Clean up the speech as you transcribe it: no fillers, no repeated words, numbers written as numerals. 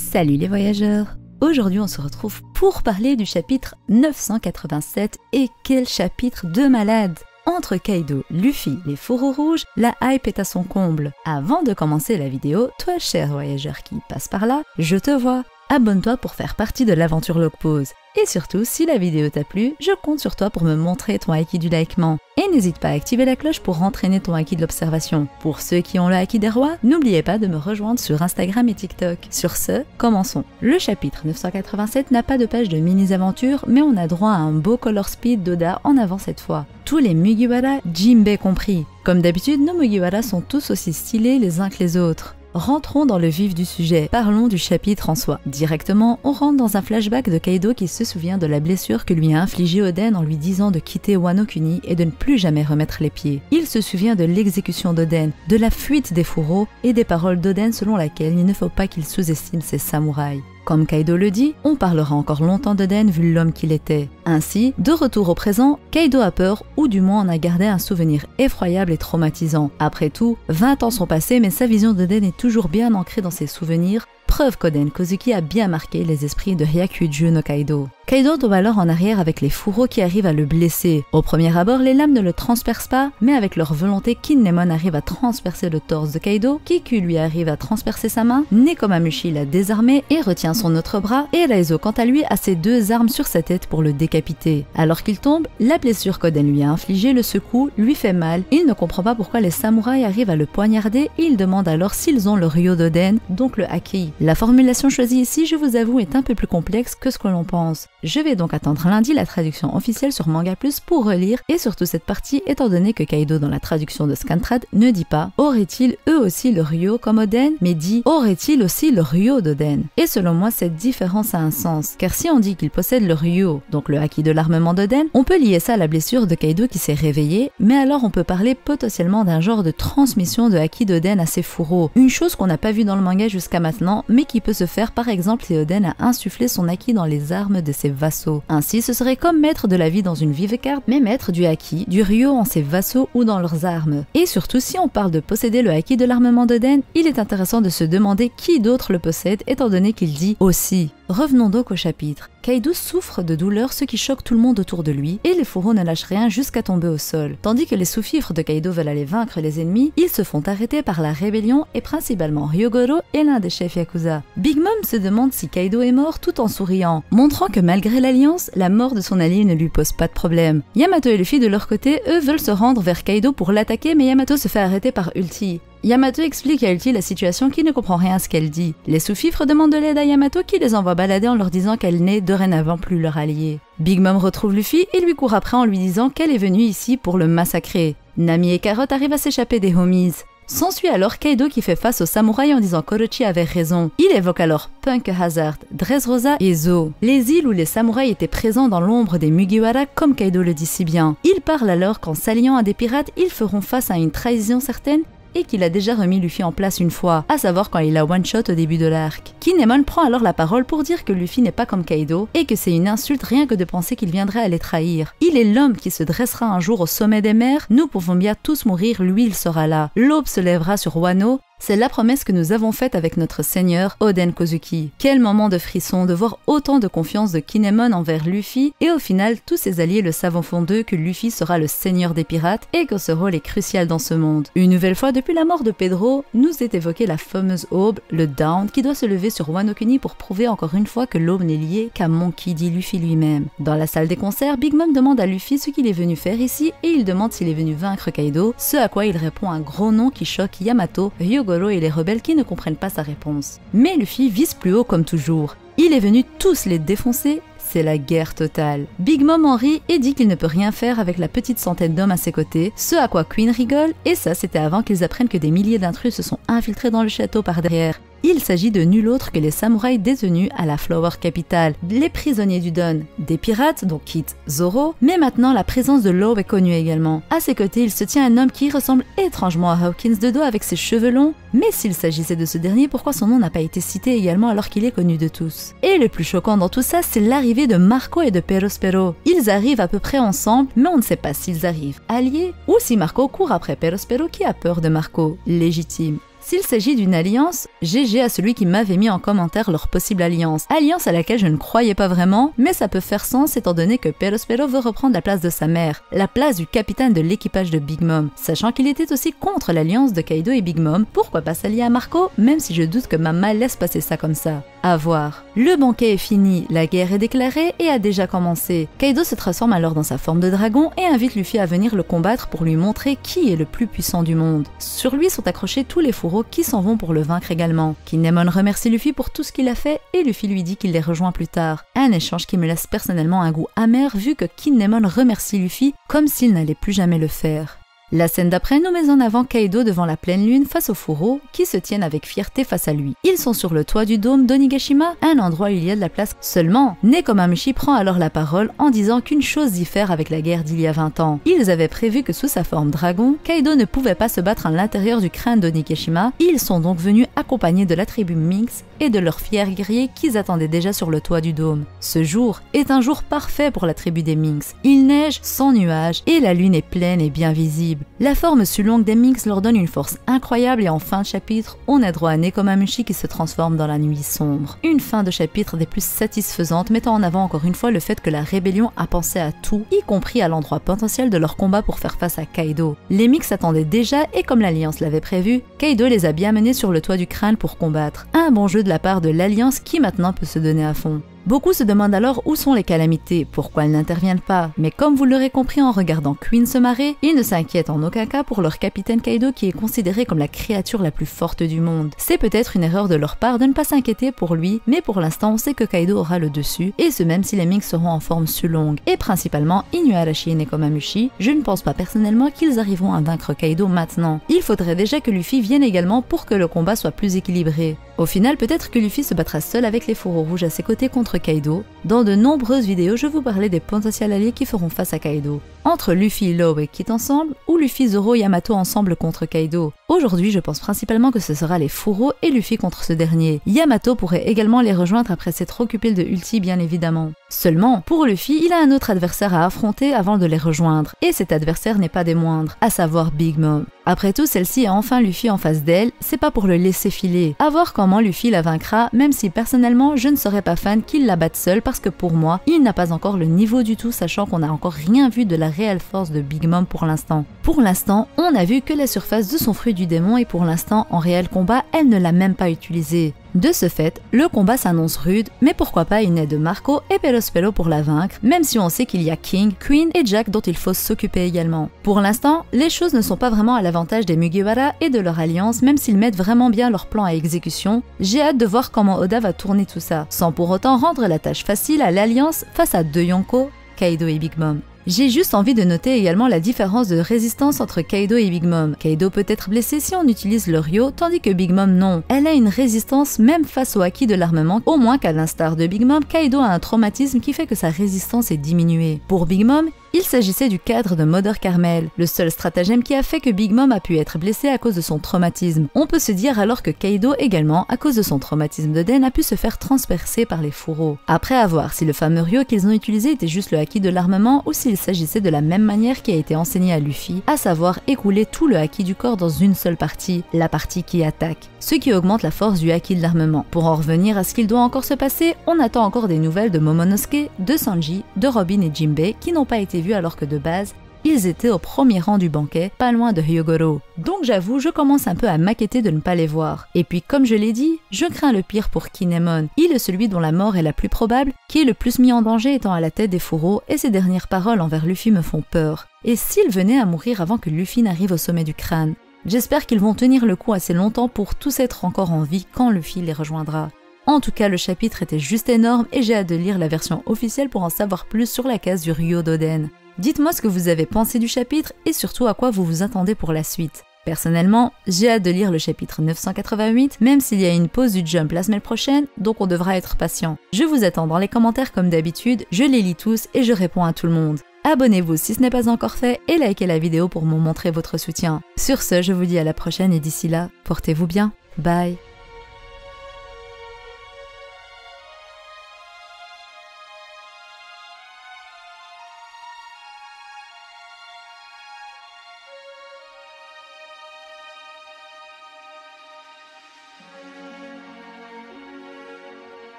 Salut les voyageurs! Aujourd'hui on se retrouve pour parler du chapitre 987 et quel chapitre de malade! Entre Kaido, Luffy, les fourreaux rouges, la hype est à son comble. Avant de commencer la vidéo, toi cher voyageur qui passe par là, je te vois. Abonne-toi pour faire partie de l'aventure Log Pause. Et surtout, si la vidéo t'a plu, je compte sur toi pour me montrer ton haki du likement. Et n'hésite pas à activer la cloche pour entraîner ton haki de l'observation. Pour ceux qui ont le haki des rois, n'oubliez pas de me rejoindre sur Instagram et TikTok. Sur ce, commençons. Le chapitre 987 n'a pas de page de mini-aventures, mais on a droit à un beau color speed d'Oda en avant cette fois. Tous les Mugiwara, Jinbei compris. Comme d'habitude, nos Mugiwara sont tous aussi stylés les uns que les autres. Rentrons dans le vif du sujet, parlons du chapitre en soi. Directement, on rentre dans un flashback de Kaido qui se souvient de la blessure que lui a infligée Oden en lui disant de quitter Wano Kuni et de ne plus jamais remettre les pieds. Il se souvient de l'exécution d'Oden, de la fuite des fourreaux et des paroles d'Oden selon laquelle il ne faut pas qu'il sous-estime ses samouraïs. Comme Kaido le dit, on parlera encore longtemps d'Oden vu l'homme qu'il était. Ainsi, de retour au présent, Kaido a peur, ou du moins en a gardé un souvenir effroyable et traumatisant. Après tout, 20 ans sont passés mais sa vision d'Oden est toujours bien ancrée dans ses souvenirs, preuve qu'Oden Kozuki a bien marqué les esprits de Hyakuju no Kaido. Kaido tombe alors en arrière avec les fourreaux qui arrivent à le blesser. Au premier abord, les lames ne le transpercent pas, mais avec leur volonté, Kinemon arrive à transpercer le torse de Kaido, Kiku lui arrive à transpercer sa main, Nekomamushi l'a désarmé et retient son autre bras, et Raizo quant à lui a ses deux armes sur sa tête pour le décapiter. Alors qu'il tombe, la blessure qu'Oden lui a infligée le secoue, lui fait mal, il ne comprend pas pourquoi les samouraïs arrivent à le poignarder et il demande alors s'ils ont le Ryo d'Oden, donc le haki. La formulation choisie ici, je vous avoue, est un peu plus complexe que ce que l'on pense. Je vais donc attendre lundi la traduction officielle sur Manga Plus pour relire et surtout cette partie étant donné que Kaido dans la traduction de Scantrad ne dit pas « Auraient-ils eux aussi le Ryo comme Oden ?» mais dit « Auraient-ils aussi le Ryo d'Oden ?» Et selon moi cette différence a un sens, car si on dit qu'il possède le Ryo, donc le haki de l'armement d'Oden, on peut lier ça à la blessure de Kaido qui s'est réveillé, mais alors on peut parler potentiellement d'un genre de transmission de haki d'Oden à ses fourreaux, une chose qu'on n'a pas vue dans le manga jusqu'à maintenant, mais qui peut se faire par exemple si Oden a insufflé son haki dans les armes de ses vassaux. Ainsi, ce serait comme maître de la vie dans une vive carte, mais maître du haki, du Ryo en ses vassaux ou dans leurs armes. Et surtout, si on parle de posséder le haki de l'armement d'Oden, il est intéressant de se demander qui d'autre le possède, étant donné qu'il dit « aussi ». Revenons donc au chapitre. Kaido souffre de douleur, ce qui choque tout le monde autour de lui, et les fourreaux ne lâchent rien jusqu'à tomber au sol. Tandis que les sous-fifres de Kaido veulent aller vaincre les ennemis, ils se font arrêter par la rébellion et principalement Ryogoro et l'un des chefs Yakuza. Big Mom se demande si Kaido est mort tout en souriant, montrant que malgré l'alliance, la mort de son allié ne lui pose pas de problème. Yamato et Luffy de leur côté, eux veulent se rendre vers Kaido pour l'attaquer, mais Yamato se fait arrêter par Ulti. Yamato explique à Ulti la situation qui ne comprend rien à ce qu'elle dit. Les sous-fifres demandent de l'aide à Yamato qui les envoie balader en leur disant qu'elle n'est dorénavant plus leur alliée. Big Mom retrouve Luffy et lui court après en lui disant qu'elle est venue ici pour le massacrer. Nami et Carrot arrivent à s'échapper des homies. S'ensuit alors Kaido qui fait face aux samouraïs en disant qu'Orochi avait raison. Il évoque alors Punk Hazard, Dressrosa et Zo, les îles où les samouraïs étaient présents dans l'ombre des Mugiwara comme Kaido le dit si bien. Il parle alors qu'en s'alliant à des pirates, ils feront face à une trahison certaine et qu'il a déjà remis Luffy en place une fois, à savoir quand il a one-shot au début de l'arc. Kinemon prend alors la parole pour dire que Luffy n'est pas comme Kaido et que c'est une insulte rien que de penser qu'il viendrait à les trahir. Il est l'homme qui se dressera un jour au sommet des mers, nous pouvons bien tous mourir, lui il sera là. L'aube se lèvera sur Wano. C'est la promesse que nous avons faite avec notre seigneur Oden Kozuki. Quel moment de frisson de voir autant de confiance de Kinemon envers Luffy et au final tous ses alliés le savent au fond d'eux que Luffy sera le seigneur des pirates et que ce rôle est crucial dans ce monde. Une nouvelle fois depuis la mort de Pedro, nous est évoquée la fameuse aube, le Dawn, qui doit se lever sur Wano Kuni pour prouver encore une fois que l'aube n'est liée qu'à Monkey dit Luffy lui-même. Dans la salle des concerts, Big Mom demande à Luffy ce qu'il est venu faire ici et il demande s'il est venu vaincre Kaido, ce à quoi il répond un gros nom qui choque Yamato, Ryogoro et les rebelles qui ne comprennent pas sa réponse. Mais Luffy vise plus haut comme toujours. Il est venu tous les défoncer, c'est la guerre totale. Big Mom en rit et dit qu'il ne peut rien faire avec la petite centaine d'hommes à ses côtés, ce à quoi Queen rigole, et ça c'était avant qu'ils apprennent que des milliers d'intrus se sont infiltrés dans le château par derrière. Il s'agit de nul autre que les samouraïs détenus à la Flower Capital, les prisonniers du Dawn, des pirates, dont Kid, Zoro, mais maintenant la présence de l'Aube est connue également. À ses côtés, il se tient un homme qui ressemble étrangement à Hawkins de dos avec ses cheveux longs, mais s'il s'agissait de ce dernier, pourquoi son nom n'a pas été cité également alors qu'il est connu de tous? Et le plus choquant dans tout ça, c'est l'arrivée de Marco et de Perospero. Ils arrivent à peu près ensemble, mais on ne sait pas s'ils arrivent alliés ou si Marco court après Perospero qui a peur de Marco, légitime. S'il s'agit d'une alliance, GG à celui qui m'avait mis en commentaire leur possible alliance. Alliance à laquelle je ne croyais pas vraiment, mais ça peut faire sens étant donné que Perospero veut reprendre la place de sa mère, la place du capitaine de l'équipage de Big Mom. Sachant qu'il était aussi contre l'alliance de Kaido et Big Mom, pourquoi pas s'allier à Marco, même si je doute que Mama laisse passer ça comme ça. À voir. Le banquet est fini, la guerre est déclarée et a déjà commencé. Kaido se transforme alors dans sa forme de dragon et invite Luffy à venir le combattre pour lui montrer qui est le plus puissant du monde. Sur lui sont accrochés tous les fourreaux qui s'en vont pour le vaincre également. Kinemon remercie Luffy pour tout ce qu'il a fait et Luffy lui dit qu'il les rejoint plus tard. Un échange qui me laisse personnellement un goût amer vu que Kinemon remercie Luffy comme s'il n'allait plus jamais le faire. La scène d'après nous met en avant Kaido devant la pleine lune face aux fourreaux qui se tiennent avec fierté face à lui. Ils sont sur le toit du dôme d'Onigashima, un endroit où il y a de la place. Seulement, Nekomamushi prend alors la parole en disant qu'une chose diffère avec la guerre d'il y a 20 ans. Ils avaient prévu que sous sa forme dragon, Kaido ne pouvait pas se battre à l'intérieur du crâne d'Onigashima. Ils sont donc venus accompagnés de la tribu Minx et de leurs fiers guerriers qu'ils attendaient déjà sur le toit du dôme. Ce jour est un jour parfait pour la tribu des Minx. Il neige sans nuages et la lune est pleine et bien visible. La forme longue des Minx leur donne une force incroyable et en fin de chapitre, on a droit à Nekomamushi qui se transforme dans la nuit sombre. Une fin de chapitre des plus satisfaisantes mettant en avant encore une fois le fait que la rébellion a pensé à tout, y compris à l'endroit potentiel de leur combat pour faire face à Kaido. Les Minx attendaient déjà et comme l'Alliance l'avait prévu, Kaido les a bien menés sur le toit du crâne pour combattre. Un bon jeu de la part de l'Alliance qui maintenant peut se donner à fond. Beaucoup se demandent alors où sont les calamités, pourquoi elles n'interviennent pas, mais comme vous l'aurez compris en regardant Queen se marrer, ils ne s'inquiètent en aucun cas pour leur capitaine Kaido qui est considéré comme la créature la plus forte du monde. C'est peut-être une erreur de leur part de ne pas s'inquiéter pour lui, mais pour l'instant on sait que Kaido aura le dessus, et ce même si les Minx seront en forme longue, et principalement Inuarashi et Nekomamushi, je ne pense pas personnellement qu'ils arriveront à vaincre Kaido maintenant. Il faudrait déjà que Luffy vienne également pour que le combat soit plus équilibré. Au final, peut-être que Luffy se battra seul avec les fourreaux rouges à ses côtés contre Kaido. Dans de nombreuses vidéos, je vous parlais des potentiels alliés qui feront face à Kaido. Entre Luffy, Law et Kid ensemble, ou Luffy, Zoro et Yamato ensemble contre Kaido. Aujourd'hui, je pense principalement que ce sera les fourreaux et Luffy contre ce dernier. Yamato pourrait également les rejoindre après s'être occupé de Ulti bien évidemment. Seulement, pour Luffy, il a un autre adversaire à affronter avant de les rejoindre, et cet adversaire n'est pas des moindres, à savoir Big Mom. Après tout, celle-ci a enfin Luffy en face d'elle, c'est pas pour le laisser filer. À voir comment Luffy la vaincra, même si personnellement je ne serais pas fan qu'il la batte seul parce que pour moi, il n'a pas encore le niveau du tout, sachant qu'on n'a encore rien vu de la réelle force de Big Mom pour l'instant. Pour l'instant, on n'a vu que la surface de son fruit du démon et pour l'instant, en réel combat, elle ne l'a même pas utilisé. De ce fait, le combat s'annonce rude, mais pourquoi pas une aide de Marco et Perospero pour la vaincre, même si on sait qu'il y a King, Queen et Jack dont il faut s'occuper également. Pour l'instant, les choses ne sont pas vraiment à l'avantage des Mugiwara et de leur alliance, même s'ils mettent vraiment bien leur plan à exécution. J'ai hâte de voir comment Oda va tourner tout ça, sans pour autant rendre la tâche facile à l'alliance face à deux Yonko, Kaido et Big Mom. J'ai juste envie de noter également la différence de résistance entre Kaido et Big Mom. Kaido peut être blessé si on utilise le Ryo, tandis que Big Mom non. Elle a une résistance même face au haki de l'armement, au moins qu'à l'instar de Big Mom, Kaido a un traumatisme qui fait que sa résistance est diminuée. Pour Big Mom, il s'agissait du cadre de Mother Carmel, le seul stratagème qui a fait que Big Mom a pu être blessé à cause de son traumatisme. On peut se dire alors que Kaido également, à cause de son traumatisme de Den, a pu se faire transpercer par les fourreaux. Après à voir si le fameux Ryo qu'ils ont utilisé était juste le haki de l'armement ou s'il s'agissait de la même manière qui a été enseignée à Luffy, à savoir écouler tout le haki du corps dans une seule partie, la partie qui attaque, ce qui augmente la force du haki de l'armement. Pour en revenir à ce qu'il doit encore se passer, on attend encore des nouvelles de Momonosuke, de Sanji, de Robin et Jinbei qui n'ont pas été vus alors que de base, ils étaient au premier rang du banquet, pas loin de Hyogoro. Donc j'avoue, je commence un peu à m'inquiéter de ne pas les voir. Et puis comme je l'ai dit, je crains le pire pour Kinemon. Il est celui dont la mort est la plus probable, qui est le plus mis en danger étant à la tête des fourreaux, et ses dernières paroles envers Luffy me font peur. Et s'il venait à mourir avant que Luffy n'arrive au sommet du crâne? J'espère qu'ils vont tenir le coup assez longtemps pour tous être encore en vie quand Luffy les rejoindra. En tout cas, le chapitre était juste énorme et j'ai hâte de lire la version officielle pour en savoir plus sur la case du Ryo d'Oden. Dites-moi ce que vous avez pensé du chapitre et surtout à quoi vous vous attendez pour la suite. Personnellement, j'ai hâte de lire le chapitre 988, même s'il y a une pause du Jump la semaine prochaine, donc on devra être patient. Je vous attends dans les commentaires comme d'habitude, je les lis tous et je réponds à tout le monde. Abonnez-vous si ce n'est pas encore fait et likez la vidéo pour me montrer votre soutien. Sur ce, je vous dis à la prochaine et d'ici là, portez-vous bien. Bye.